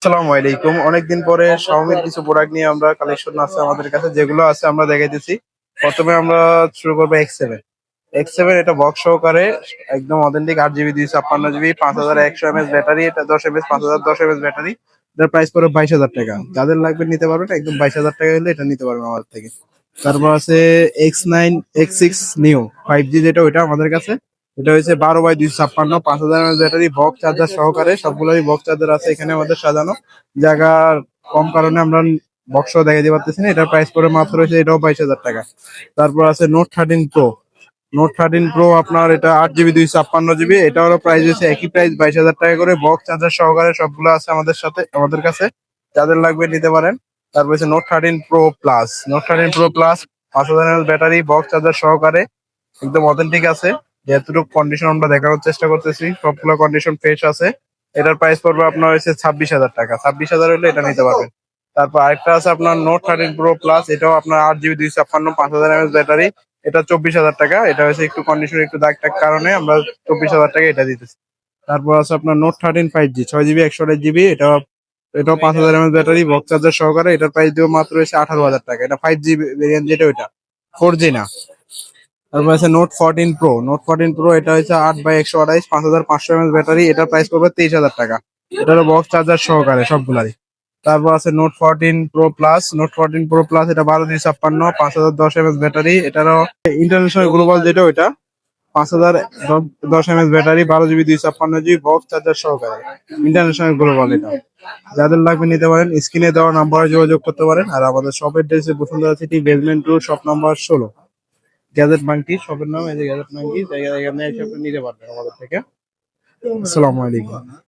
আসসালামু আলাইকুম। অনেকদিন পরে শাওমির কিছু প্রোডাক্ট নিয়ে আমরা কালেকশন আছে আমাদের কাছে, যেগুলো আছে আমরা দেখাইতেছি। প্রথমে আমরা শুরু করবো এক্স সেভেন। এটা বক্স সহকারে একদম authentic 8 GB 256 GB 5100 mAh battery, এটা 10 mAh 5010 mAh ব্যাটারি। এটার প্রাইস পড়বে 22,000 টাকা। যাদের লাগবে নিতে পারবেন, একদম 22,000 টাকা হলে এটা নিতে পারবেন আমাদের থেকে। তারপর আছে X9 X6 নিউ 5G, যেটা ওইটা আমাদের কাছে। এটা হচ্ছে 12x256, 5000 mAh battery, box charger সহকারে। সবগুলোরই বক্স চার্জার আছে এখানে আমাদের সাজানো। জায়গা কম কারণে আমরা বক্স দেখাতে পারতেছি না। এটার প্রাইস পড়ে মাত্র হচ্ছে এটাও 22,000 টাকা। তারপর আছে নোট 13 প্রো আপনার, এটা 8 জিবি 256 জিবি, এটারও প্রাইস হচ্ছে একই প্রাইস 22,000 টাকা করে, বক্স চার্জার সহকারে। সবগুলো আছে আমাদের কাছে, যাদের লাগবে নিতে পারেন। তারপর হচ্ছে note 13 pro plus 5000 mAh battery, box charger সহকারে, একদম অথেন্টিক আছে। যেহেতুটুকু কন্ডিশন আমরা দেখানোর চেষ্টা করতেছি, সবগুলো কন্ডিশন ফ্রেশ আছে। এটার প্রাইস পড়বে আপনার হচ্ছে 26,000 টাকা। 26,000 হলে এটা নিতে পারবেন। তারপর আরেকটা আছে আপনার নোট 13 প্রো প্লাস, এটাও আপনার 8 জিবি 256, 5000 mAh ব্যাটারি, এটা 24,000 টাকা। এটা হচ্ছে একটু কন্ডিশন একটু দাগ টাগ কারণে আমরা 24,000 টাকা এটা দিতেছি। তারপর আছে আপনার নোট 13 5G 6 জিবি 128 জিবি, এটাও 5000 mAh ব্যাটারি, বক্স চার্জার সহকারে। এটার প্রাইস দিব মাত্র হচ্ছে 18,000 টাকা। এটা 5G ভেরিয়েন্ট, যেটা ওইটা 4G না। তারপর আছে নোট 14 প্রো, এটা হচ্ছে 8x128, 5500 mAh ব্যাটারি, এটার প্রাইস পড়বে 23,000 টাকা। এটারও বক্স চার্জার সহকারে সবগুলাই। তারপর আছে নোট 14 প্রো প্লাস, এটা 12x56, 5010 mAh ব্যাটারি, এটারও ইন্টারন্যাশনাল গ্লোবাল, যেটা ওইটা 5010 mAh battery, 12 GB 256 GB, box charger সহকারে, ইন্টারন্যাশনাল গ্লোবাল এটা। যাদের লাগবে নিতে পারেন, স্ক্রিনে দেওয়া নাম্বারে যোগাযোগ করতে পারেন। আর আমাদের শপের ড্রেসে Bashundhara city basement road, shop number 16, gadget monkey শপের নাম। এই যে গ্যাজেট মাঙ্কি, এখানে এসে আপনি নিতে পারবেন আমাদের থেকে। আসসালামু আলাইকুম।